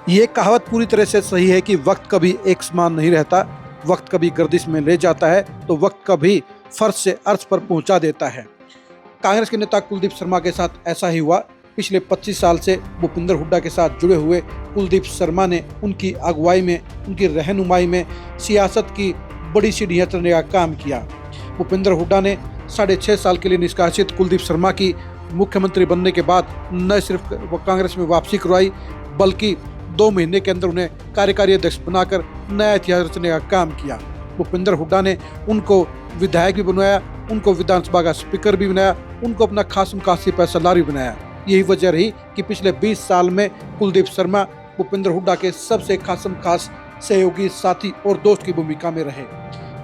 ये कहावत पूरी तरह से सही है कि वक्त कभी एक समान नहीं रहता। वक्त कभी गर्दिश में ले जाता है तो वक्त कभी फर्श से अर्श पर पहुंचा देता है। कांग्रेस के नेता कुलदीप शर्मा के साथ ऐसा ही हुआ। पिछले 25 साल से भूपेंद्र हुड्डा के साथ जुड़े हुए कुलदीप शर्मा ने उनकी अगुवाई में, उनकी रहनुमाई में सियासत की बड़ी सीढ़ियां चढ़ने का काम किया। भूपेंद्र हुड्डा ने 6.5 साल के लिए निष्कासित कुलदीप शर्मा की मुख्यमंत्री बनने के बाद न सिर्फ कांग्रेस में वापसी करवाई, बल्कि 2 महीने के अंदर उन्हें कार्यकारी अध्यक्ष बनाकर नया इतिहास रचने का काम किया। भूपेंद्र हुड्डा ने उनको विधायक भी बनवाया, उनको विधानसभा का स्पीकर भी बनाया, उनको अपना खासम खासी पैसादार भी बनाया। यही वजह रही कि पिछले 20 साल में कुलदीप शर्मा भूपेंद्र हुड्डा के सबसे खासम खास सहयोगी, साथी और दोस्त की भूमिका में रहे।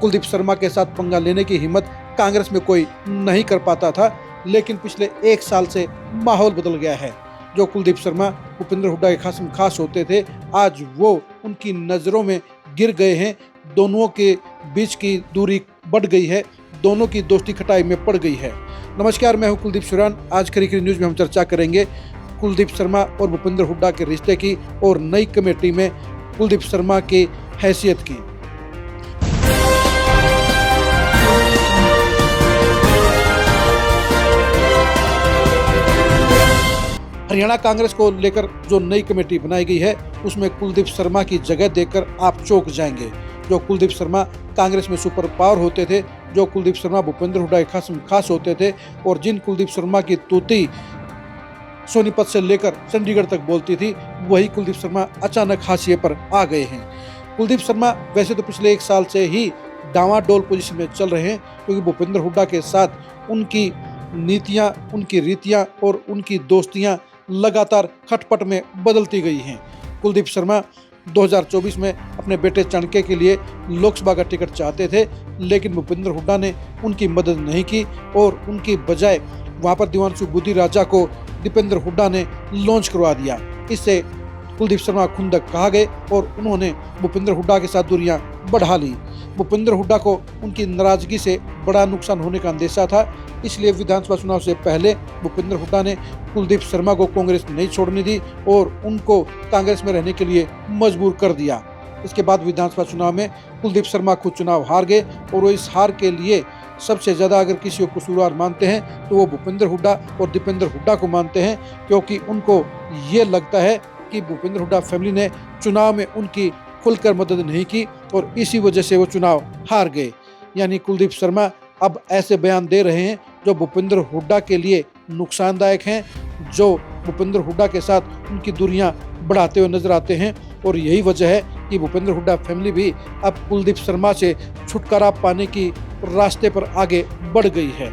कुलदीप शर्मा के साथ पंगा लेने की हिम्मत कांग्रेस में कोई नहीं कर पाता था, लेकिन पिछले 1 साल से माहौल बदल गया है। जो कुलदीप शर्मा भूपेंद्र हुड्डा के खासम खास होते थे, आज वो उनकी नज़रों में गिर गए हैं। दोनों के बीच की दूरी बढ़ गई है, दोनों की दोस्ती खटाई में पड़ गई है। नमस्कार, मैं हूं कुलदीप शरण। आज खरी न्यूज़ में हम चर्चा करेंगे कुलदीप शर्मा और भूपेंद्र हुड्डा के रिश्ते की और नई कमेटी में कुलदीप शर्मा की हैसियत की। हरियाणा कांग्रेस को लेकर जो नई कमेटी बनाई गई है, उसमें कुलदीप शर्मा की जगह देखकर आप चौंक जाएंगे। जो कुलदीप शर्मा कांग्रेस में सुपर पावर होते थे, जो कुलदीप शर्मा भूपेंद्र हुड्डा के खास होते थे, और जिन कुलदीप शर्मा की तूती सोनीपत से लेकर चंडीगढ़ तक बोलती थी, वही कुलदीप शर्मा अचानक हाशिए पर आ गए हैं। कुलदीप शर्मा वैसे तो पिछले 1 साल से ही डावाडोल पोजीशन में चल रहे हैं, क्योंकि भूपेंद्र हुड्डा के साथ उनकी नीतियां, उनकी रीतियां और उनकी दोस्तियां लगातार खटपट में बदलती गई हैं। कुलदीप शर्मा 2024 में अपने बेटे चाणक्य के लिए लोकसभा का टिकट चाहते थे, लेकिन भूपेंद्र हुड्डा ने उनकी मदद नहीं की और उनकी बजाय वहां पर दिवानसु बुद्धि राजा को दीपेंद्र हुड्डा ने लॉन्च करवा दिया। इससे कुलदीप शर्मा खुंदक कहा गए और उन्होंने भूपेंद्र हुड्डा के साथ दूरियां बढ़ा ली। भूपेंद्र हुड्डा को उनकी नाराजगी से बड़ा नुकसान होने का अंदेशा था, इसलिए विधानसभा चुनाव से पहले भूपेंद्र हुड्डा ने कुलदीप शर्मा को कांग्रेस नहीं छोड़ने दी और उनको कांग्रेस में रहने के लिए मजबूर कर दिया। इसके बाद विधानसभा चुनाव में कुलदीप शर्मा खुद चुनाव हार गए और वो इस हार के लिए सबसे ज़्यादा अगर किसी को कसूरवार मानते हैं तो वो भूपेंद्र हुड्डा और दीपेंद्र हुड्डा को मानते हैं, क्योंकि उनको ये लगता है कि भूपेंद्र हुड्डा फैमिली ने चुनाव में उनकी खुलकर मदद नहीं की और इसी वजह से वो चुनाव हार गए। यानी कुलदीप शर्मा अब ऐसे बयान दे रहे हैं जो भूपेंद्र हुड्डा के लिए नुकसानदायक हैं, जो भूपेंद्र हुड्डा के साथ उनकी दूरियां बढ़ाते हुए नजर आते हैं। और यही वजह है कि भूपेंद्र हुड्डा फैमिली भी अब कुलदीप शर्मा से छुटकारा पाने की रास्ते पर आगे बढ़ गई है।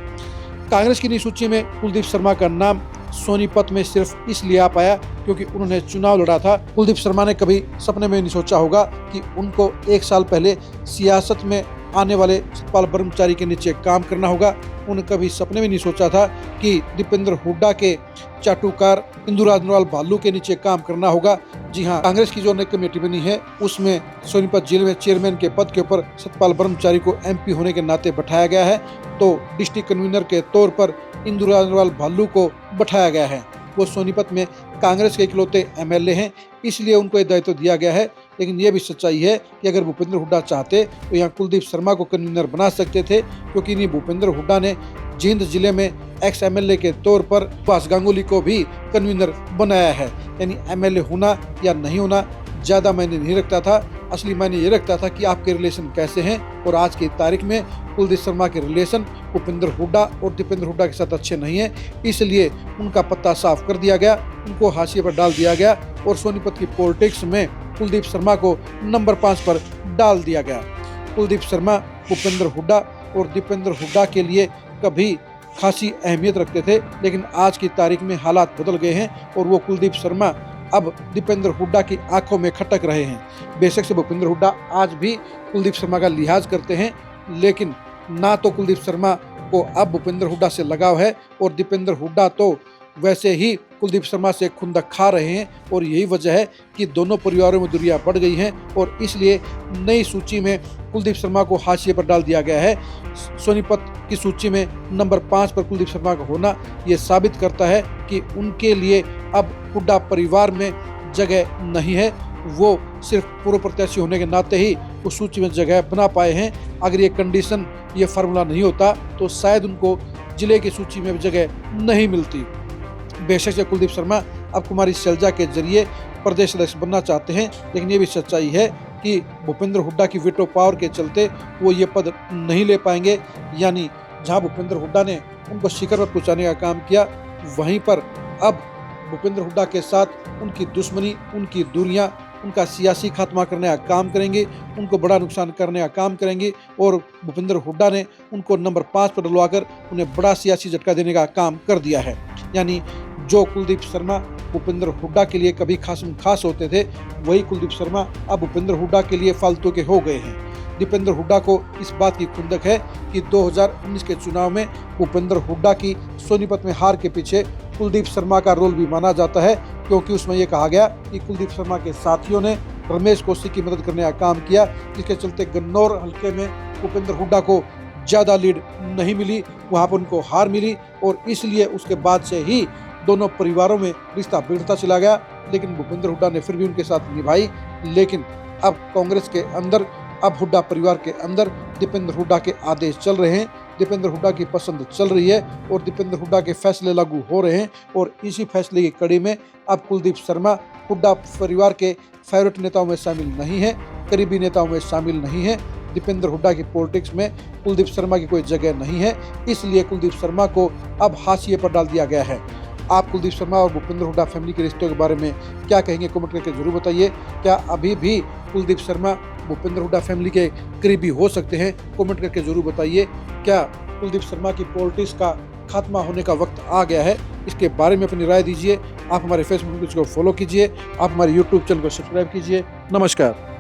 कांग्रेस की नई सूची में कुलदीप शर्मा का नाम सोनीपत में सिर्फ इसलिए आ पाया क्योंकि उन्होंने चुनाव लड़ा था। कुलदीप शर्मा ने कभी सपने में नहीं सोचा होगा कि उनको 1 साल पहले सियासत में आने वाले सतपाल ब्रह्मचारी के नीचे काम करना होगा। उन्होंने कभी सपने में नहीं सोचा था कि दीपेंद्र हुड्डा के चाटुकार इंदुराज नरवाल भालू के नीचे काम करना होगा। जी हाँ, कांग्रेस की जो नई कमेटी बनी है, उसमें सोनीपत जिले में चेयरमैन के पद के ऊपर सतपाल ब्रह्मचारी को MP होने के नाते बैठाया गया है, तो डिस्ट्रिक्ट कन्वीनर के तौर पर इंदुराज नरवाल भालू को बैठाया गया है। वो सोनीपत में कांग्रेस के इकलौते MLA हैं, इसलिए उनको ये दायित्व दिया गया है। लेकिन ये भी सच्चाई है कि अगर भूपेंद्र हुड्डा चाहते तो यहाँ कुलदीप शर्मा को कन्वीनर बना सकते थे, क्योंकि नहीं भूपेंद्र हुड्डा ने जींद जिले में एक्स MLA के तौर पर सुभाष गांगुली को भी कन्वीनर बनाया है। यानी MLA होना या नहीं होना ज़्यादा मायने नहीं रखता था, असली मायने ये रखता था कि आपके रिलेशन कैसे हैं। और आज की तारीख में कुलदीप शर्मा के रिलेशन भूपेंद्र हुड्डा और दीपेंद्र हुड्डा के साथ अच्छे नहीं हैं, इसलिए उनका पत्ता साफ कर दिया गया, उनको हाशिए पर डाल दिया गया और सोनीपत की पॉलिटिक्स में कुलदीप शर्मा को नंबर 5 पर डाल दिया गया। कुलदीप शर्मा भूपेंद्र हुड्डा और दीपेंद्र हुड्डा के लिए कभी खासी अहमियत रखते थे, लेकिन आज की तारीख में हालात बदल गए हैं और वो कुलदीप शर्मा अब दीपेंद्र हुड्डा की आंखों में खटक रहे हैं। बेशक से भूपेंद्र हुड्डा आज भी कुलदीप शर्मा का लिहाज करते हैं, लेकिन ना तो कुलदीप शर्मा को अब भूपेंद्र हुड्डा से लगाव है और दीपेंद्र हुड्डा तो वैसे ही कुलदीप शर्मा से खुंदक खा रहे हैं। और यही वजह है कि दोनों परिवारों में दूरियां बढ़ गई हैं और इसलिए नई सूची में कुलदीप शर्मा को हाशिए पर डाल दिया गया है। सोनीपत की सूची में नंबर 5 पर कुलदीप शर्मा का होना ये साबित करता है कि उनके लिए अब हुड्डा परिवार में जगह नहीं है। वो सिर्फ पूर्व प्रत्याशी होने के नाते ही उस सूची में जगह बना पाए हैं। अगर ये कंडीशन, ये फार्मूला नहीं होता तो शायद उनको जिले की सूची में जगह नहीं मिलती। बेशक से कुलदीप शर्मा अब कुमारी शैलजा के जरिए प्रदेश अध्यक्ष बनना चाहते हैं, लेकिन ये भी सच्चाई है कि भूपेंद्र हुड्डा की वीटो पावर के चलते वो ये पद नहीं ले पाएंगे। यानी जहां भूपेंद्र हुड्डा ने उनको शिखर पर पहुंचाने का काम किया, वहीं पर अब भूपेंद्र हुड्डा के साथ उनकी दुश्मनी, उनकी दूरियां, उनका सियासी खात्मा करने का काम करेंगे, उनको बड़ा नुकसान करने का काम करेंगे और भूपेंद्र हुड्डा ने उनको नंबर 5 पर डलवाकर उन्हें बड़ा सियासी झटका देने का काम कर दिया है। यानी जो कुलदीप शर्मा भूपेंद्र हुड्डा के लिए कभी खास होते थे, वही कुलदीप शर्मा अब भूपेंद्र हुड्डा के लिए फालतू के हो गए हैं। दीपेंद्र हुड्डा को इस बात की खुंदक है कि 2019 के चुनाव में भूपेंद्र हुड्डा की सोनीपत में हार के पीछे कुलदीप शर्मा का रोल भी माना जाता है, क्योंकि उसमें यह कहा गया कि कुलदीप शर्मा के साथियों ने रमेश कौशिक की मदद करने का काम किया, जिसके चलते गन्नौर हल्के में भूपेंद्र हुड्डा को ज़्यादा लीड नहीं मिली, वहाँ पर उनको हार मिली और इसलिए उसके बाद से ही दोनों परिवारों में रिश्ता बिगड़ता चला गया। लेकिन भूपेंद्र हुड्डा ने फिर भी उनके साथ निभाई। लेकिन अब कांग्रेस के अंदर, अब हुड्डा परिवार के अंदर दीपेंद्र हुड्डा के आदेश चल रहे हैं, दीपेंद्र हुड्डा की पसंद चल रही है और दीपेंद्र हुड्डा के फैसले लागू हो रहे हैं। और इसी फैसले की कड़ी में अब कुलदीप शर्मा हुड्डा परिवार के फेवरेट नेताओं में शामिल नहीं है, करीबी नेताओं में शामिल नहीं है। दीपेंद्र हुड्डा की पॉलिटिक्स में कुलदीप शर्मा की कोई जगह नहीं है, इसलिए कुलदीप शर्मा को अब हाशिए पर डाल दिया गया है। आप कुलदीप शर्मा और भूपेंद्र हुड्डा फैमिली के रिश्तों के बारे में क्या कहेंगे, कमेंट करके जरूर बताइए। क्या अभी भी कुलदीप शर्मा भूपेंद्र हुड्डा फैमिली के करीबी हो सकते हैं? कमेंट करके जरूर बताइए। क्या कुलदीप शर्मा की पॉलिटिक्स का खात्मा होने का वक्त आ गया है? इसके बारे में अपनी राय दीजिए। आप हमारे फेसबुक पेज को फॉलो कीजिए, आप हमारे यूट्यूब चैनल को सब्सक्राइब कीजिए। नमस्कार।